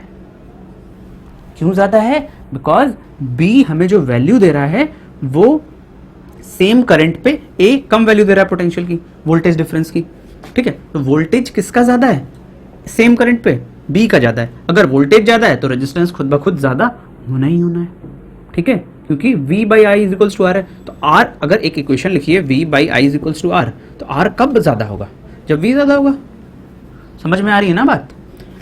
क्यों ज्यादा है? बिकॉज बी हमें जो वैल्यू दे रहा है वो सेम करंट पे ए कम वैल्यू दे रहा है पोटेंशियल की, वोल्टेज डिफरेंस की, ठीक है। तो वोल्टेज किसका ज्यादा है? सेम करंट पे बी का ज्यादा है। अगर वोल्टेज ज्यादा है तो रेजिस्टेंस खुद ब खुद ज्यादा होना ही होना है, ठीक है, क्योंकि v by I is equals to R है। तो r, अगर एक इक्वेशन लिखिए v by I is equals to R, तो r कब ज्यादा होगा? जब v ज्यादा होगा। समझ में आ रही है ना बात?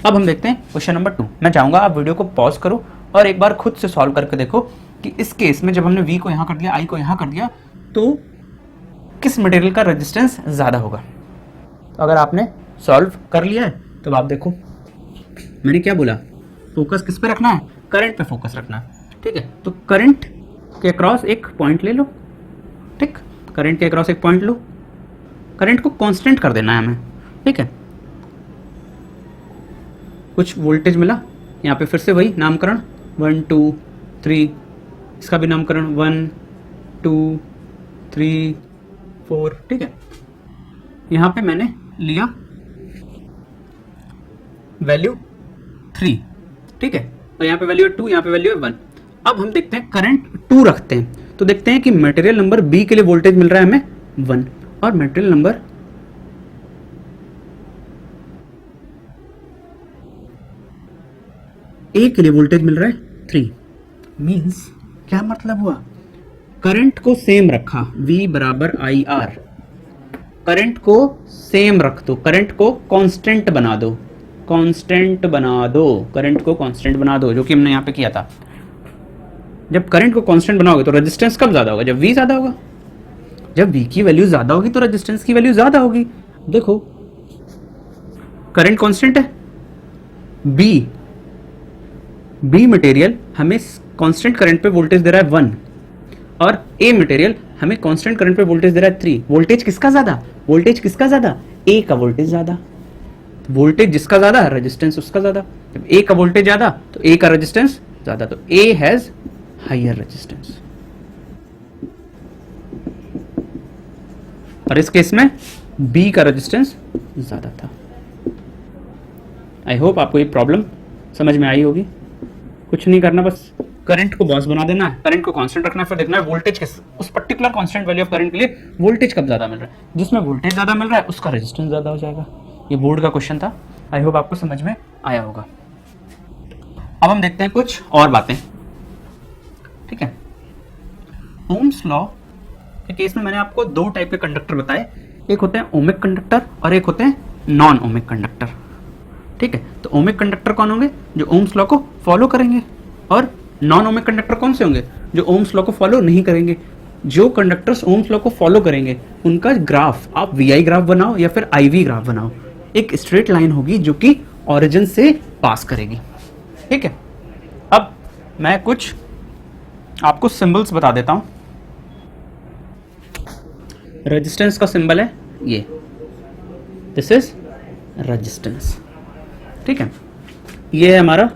अब हम देखते हैं क्वेश्चन नंबर 2। मैं चाहूंगा आप वीडियो को पॉज करो और एक बार खुद से सॉल्व करके देखो कि इस केस में जब हमने V को यहाँ कर दिया, I को यहाँ कर दिया, तो किस मटेरियल का रेजिस्टेंस ज़्यादा होगा। तो अगर आपने सॉल्व कर लिया है तो आप देखो मैंने क्या बोला, फोकस किस पे रखना है, करंट पे फोकस रखना है, ठीक है। तो करंट के अक्रॉस एक पॉइंट ले लो, ठीक, करंट के अक्रॉस एक पॉइंट लो, करंट को कांस्टेंट कर देना है हमें, ठीक है। कुछ वोल्टेज मिला, यहाँ पे फिर से वही नामकरण 1 2 3, इसका भी नामकरण 1 2 3 4, ठीक है। यहाँ पे मैंने लिया वैल्यू 3, ठीक है, और यहाँ पे वैल्यू है 2, यहाँ पे वैल्यू है 1। अब हम देखते हैं करंट 2 रखते हैं तो देखते हैं कि मटेरियल नंबर बी के लिए वोल्टेज मिल रहा है हमें 1 और मटेरियल नंबर ए के लिए वोल्टेज मिल रहा है 3। मीन्स क्या मतलब हुआ, करंट को सेम रखा, V बराबर आई आर, करंट को सेम रख दो, करंट को कांस्टेंट बना दो, कांस्टेंट बना दो, करंट को कांस्टेंट बना दो, जो कि हमने यहाँ पे किया था। जब करंट को कांस्टेंट बनाओगे तो रेजिस्टेंस कब ज्यादा होगा, जब V ज्यादा होगा। जब V की वैल्यू ज्यादा होगी तो रेजिस्टेंस की वैल्यू ज्यादा होगी। देखो करंट कांस्टेंट है, बी मटेरियल हमें कांस्टेंट करंट पे वोल्टेज दे रहा है 1 और ए मटेरियल हमें कांस्टेंट करंट पे वोल्टेज दे रहा है 3। वोल्टेज किसका ज्यादा, वोल्टेज किसका ज्यादा, ए का वोल्टेज ज्यादा। वोल्टेज जिसका ज्यादा रेजिस्टेंस उसका ज्यादा। जब ए का वोल्टेज ज्यादा तो ए का रेजिस्टेंस ज्यादा, तो ए हैज हायर रेजिस्टेंस। और इस केस में बी का रेजिस्टेंस ज्यादा था। आई होप आपको ये प्रॉब्लम समझ में आई होगी। कुछ नहीं करना, बस करंट को बॉस बना देना है, करंट को कांस्टेंट रखना है, फिर देखना है वोल्टेज किस उस particular constant value of current के लिए वोल्टेज कब ज्यादा मिल रहा है। जिसमें वोल्टेज ज्यादा मिल रहा है उसका रेजिस्टेंस ज्यादा हो जाएगा। ये बोर्ड का क्वेश्चन था, आई होप आपको समझ में आया होगा। अब हम देखते हैं कुछ और बातें, ठीक है। ओम्स लॉ के केस में मैंने आपको 2 टाइप के कंडक्टर बताए, एक होते हैं ओमिक कंडक्टर और एक होते हैं नॉन ओमिक कंडक्टर, ठीक है। तो ओमिक कंडक्टर कौन होंगे, जो ओम्स लॉ को फॉलो करेंगे, और नॉन ओमिक कंडक्टर कौन से होंगे, जो ओम्स लॉ को फॉलो नहीं करेंगे। जो कंडक्टर्स ओम्स लॉ को फॉलो करेंगे उनका ग्राफ आप वी ग्राफ बनाओ या फिर IV ग्राफ बनाओ, एक स्ट्रेट लाइन होगी जो कि ओरिजिन से पास करेगी, ठीक है। अब मैं कुछ आपको सिंबल्स बता देता हूं। रेजिस्टेंस का सिंबल है ये, दिस इज रेजिस्टेंस, ठीक है। ये है हमारा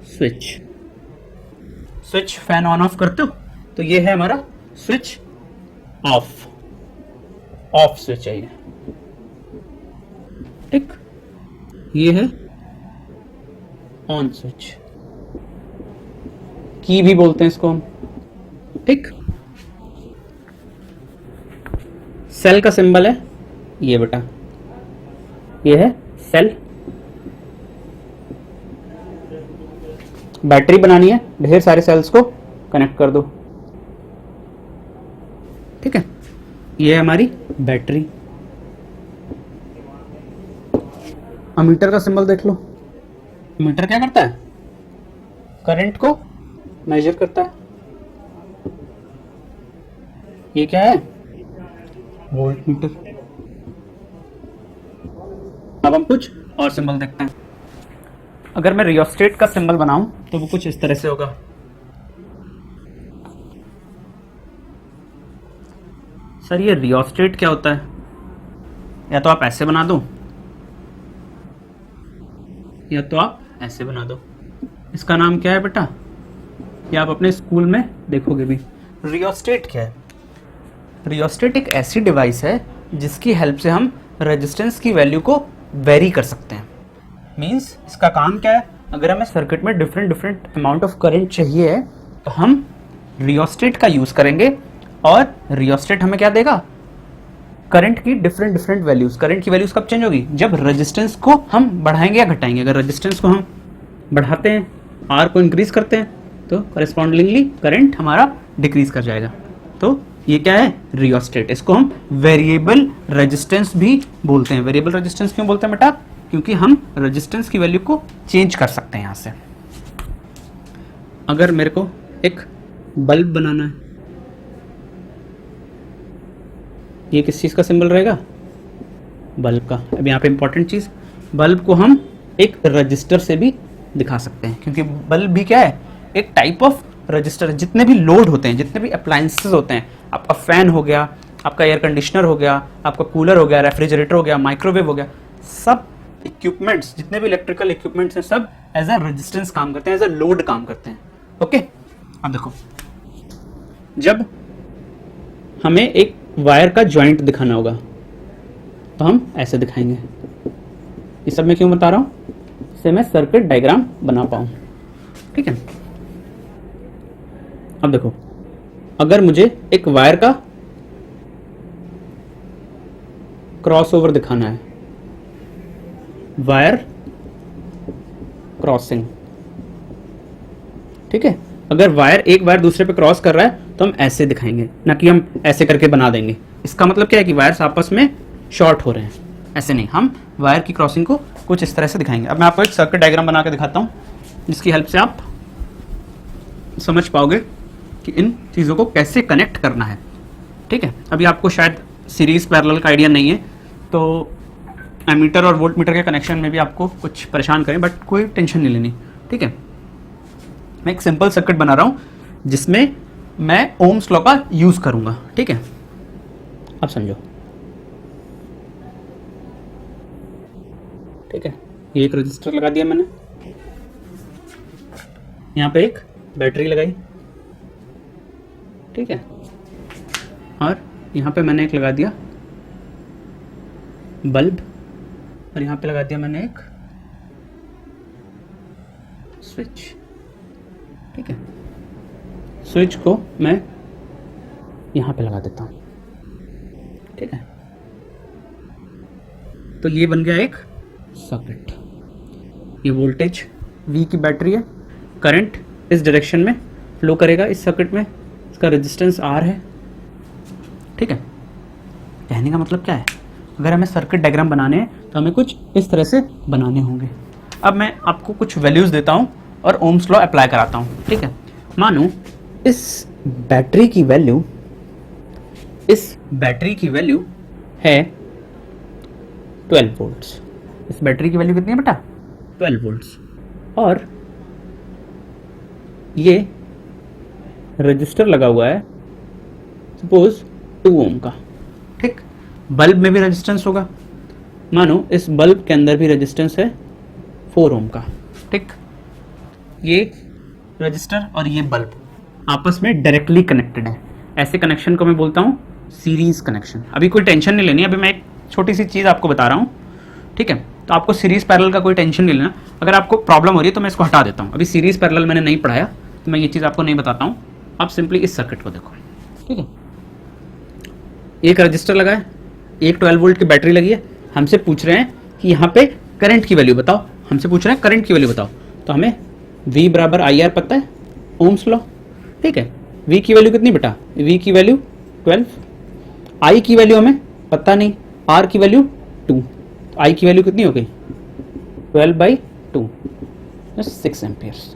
switch, switch fan on off करते हो तो ये है हमारा स्विच ऑफ, ऑफ स्विच है ये, ठीक। ये है ऑन स्विच, की भी बोलते हैं इसको हम, ठीक। सेल का सिंबल है ये बेटा, ये है सेल। बैटरी बनानी है, ढेर सारे सेल्स को कनेक्ट कर दो, ठीक है। ये है हमारी बैटरी। अमीटर का सिंबल देख लो, मीटर क्या करता है, करंट को मेजर करता है। ये क्या है, वोल्ट मीटर। अब हम कुछ और सिंबल देखते हैं। अगर मैं रियोस्टेट का सिंबल बनाऊं तो वो कुछ इस तरह से होगा। सर ये रियोस्टेट क्या होता है, या तो आप ऐसे बना दो या तो आप ऐसे बना दो। इसका नाम क्या है बेटा, ये आप अपने स्कूल में देखोगे भी। रियोस्टेट क्या है, रियोस्टेट एक ऐसी डिवाइस है जिसकी हेल्प से हम रेजिस्टेंस की वैल्यू को वेरी कर सकते हैं। मींस इसका काम क्या है, अगर हमें सर्किट में डिफरेंट अमाउंट ऑफ करंट चाहिए है तो हम रियोस्टेट का यूज करेंगे, और रियोस्टेट हमें क्या देगा, करंट की डिफरेंट वैल्यूज। करंट की वैल्यूज कब चेंज होगी, जब रेजिस्टेंस को हम बढ़ाएंगे या घटाएंगे। अगर रेजिस्टेंस को हम बढ़ाते हैं, आर को इंक्रीज करते हैं, तो करस्पॉन्डिंगली करंट हमारा डिक्रीज कर जाएगा। तो ये क्या है, रियोस्टेट। इसको हम वेरिएबल रेजिस्टेंस भी बोलते हैं। वेरिएबल रेजिस्टेंस क्यों बोलते हैं बेटा, क्योंकि हम रेजिस्टेंस की वैल्यू को चेंज कर सकते हैं यहाँ से। अगर मेरे को एक बल्ब बनाना है, ये किस चीज़ का सिंबल रहेगा? बल्ब का। अब यहाँ पे इंपॉर्टेंट चीज़, बल्ब को हम एक रजिस्टर से भी दिखा सकते हैं, क्योंकि बल्ब भी क्या है? एक टाइप ऑफ रजिस्टर है। जितने भी लोड होते हैं, जितने भी अप्लायंसेस होते हैं, आपका फैन हो गया, आपका एयर कंडीशनर हो गया, आपका कूलर हो गया, रेफ्रिजरेटर हो गया, माइक्रोवेव हो गया, सब इक्विपमेंट्स, जितने भी इलेक्ट्रिकल इक्विपमेंट्स हैं, सब एज अ रेजिस्टेंस काम करते हैं, एज अ लोड काम करते हैं। ओके, अब देखो, जब हमें एक वायर का जॉइंट दिखाना होगा तो हम ऐसे दिखाएंगे। ये सब मैं क्यों बता रहा हूं? इससे मैं सर्किट डायग्राम बना पाऊं। ठीक है, अब देखो, अगर मुझे एक वायर का क्रॉसओवर दिखाना है, वायर क्रॉसिंग, ठीक है, अगर वायर एक वायर दूसरे पे क्रॉस कर रहा है तो हम ऐसे दिखाएंगे, ना कि हम ऐसे करके बना देंगे। इसका मतलब क्या है कि वायर्स आपस में शॉर्ट हो रहे हैं, ऐसे नहीं, हम वायर की क्रॉसिंग को कुछ इस तरह से दिखाएंगे। अब मैं आपको एक सर्किट डायग्राम बना के दिखाता हूं, जिसकी हेल्प से आप समझ पाओगे कि इन चीज़ों को कैसे कनेक्ट करना है। ठीक है, अभी आपको शायद सीरीज पैरेलल का आइडिया नहीं है, तो एमीटर और वोल्ट मीटर के कनेक्शन में भी आपको कुछ परेशान करें, बट कोई टेंशन नहीं लेनी। ठीक है, मैं एक सिंपल सर्किट बना रहा हूं जिसमें मैं ओम्स लॉ का यूज करूंगा। ठीक है, अब समझो। ठीक है, ये एक रजिस्टर लगा दिया मैंने, यहां पे एक बैटरी लगाई, ठीक है, और यहां पे मैंने एक लगा दिया बल्ब, और यहां पे लगा दिया मैंने एक स्विच। ठीक है, स्विच को मैं यहां पे लगा देता हूं। ठीक है, तो ये बन गया एक सर्किट। ये वोल्टेज V की बैटरी है, करंट इस डायरेक्शन में फ्लो करेगा इस सर्किट में, इसका रेजिस्टेंस R है। ठीक है, कहने का मतलब क्या है? अगर हमें सर्किट डायग्राम बनाने हैं तो हमें कुछ इस तरह से बनाने होंगे। अब मैं आपको कुछ वैल्यूज देता हूं और ओम्स लॉ अप्लाई कराता हूं। ठीक है, मानो इस बैटरी की वैल्यू है 12 वोल्ट्स। इस बैटरी की वैल्यू कितनी है बेटा? 12 वोल्ट्स। और ये रजिस्टर लगा हुआ है सपोज 2 ओम का। ठीक, बल्ब में भी रेजिस्टेंस होगा, मानो इस बल्ब के अंदर भी रेजिस्टेंस है 4 ओम का। ठीक, ये रजिस्टर और ये बल्ब आपस में डायरेक्टली कनेक्टेड है। ऐसे कनेक्शन को मैं बोलता हूँ सीरीज कनेक्शन। अभी कोई टेंशन नहीं लेनी, अभी मैं एक छोटी सी चीज़ आपको बता रहा हूँ। ठीक है, तो आपको सीरीज पैरेलल का कोई टेंशन नहीं लेना। अगर आपको प्रॉब्लम हो रही है तो मैं इसको हटा देता हूँ। अभी सीरीज पैरेलल मैंने नहीं पढ़ाया तो मैं ये चीज़ आपको नहीं बताता हूँ। आप सिंपली इस सर्किट को देखो। ठीक है, एक रजिस्टर लगा है, एक 12 वोल्ट की बैटरी लगी है, हमसे पूछ रहे हैं कि यहाँ पे करंट की वैल्यू बताओ। हमसे पूछ रहे हैं करंट की वैल्यू बताओ, तो हमें V बराबर IR पता है, ओम्स लॉ। ठीक है, V की वैल्यू कितनी बेटा? V की वैल्यू 12, I की वैल्यू हमें पता नहीं, R की वैल्यू 2, तो I की वैल्यू कितनी हो गई? 12/2, 6 एम्पियर्स।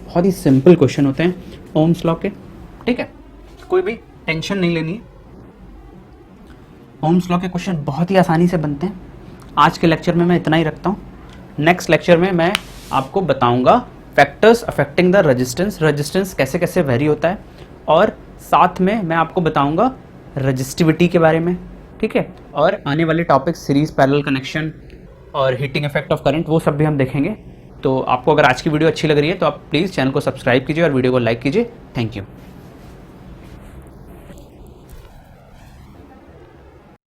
बहुत ही सिंपल क्वेश्चन होते हैं ओम्स लॉ के। ठीक है, कोई भी टेंशन नहीं लेनी है। ओम्स लॉ के क्वेश्चन बहुत ही आसानी से बनते हैं। आज के लेक्चर में मैं इतना ही रखता हूँ। नेक्स्ट लेक्चर में मैं आपको बताऊंगा फैक्टर्स अफेक्टिंग द रेजिस्टेंस कैसे कैसे वेरी होता है, और साथ में मैं आपको बताऊंगा रजिस्टिविटी के बारे में। ठीक है, और आने वाले टॉपिक सीरीज पैरेलल कनेक्शन और हीटिंग इफेक्ट ऑफ करंट, वो सब भी हम देखेंगे। तो आपको अगर आज की वीडियो अच्छी लग रही है तो आप प्लीज़ चैनल को सब्सक्राइब कीजिए और वीडियो को लाइक कीजिए। Thank you.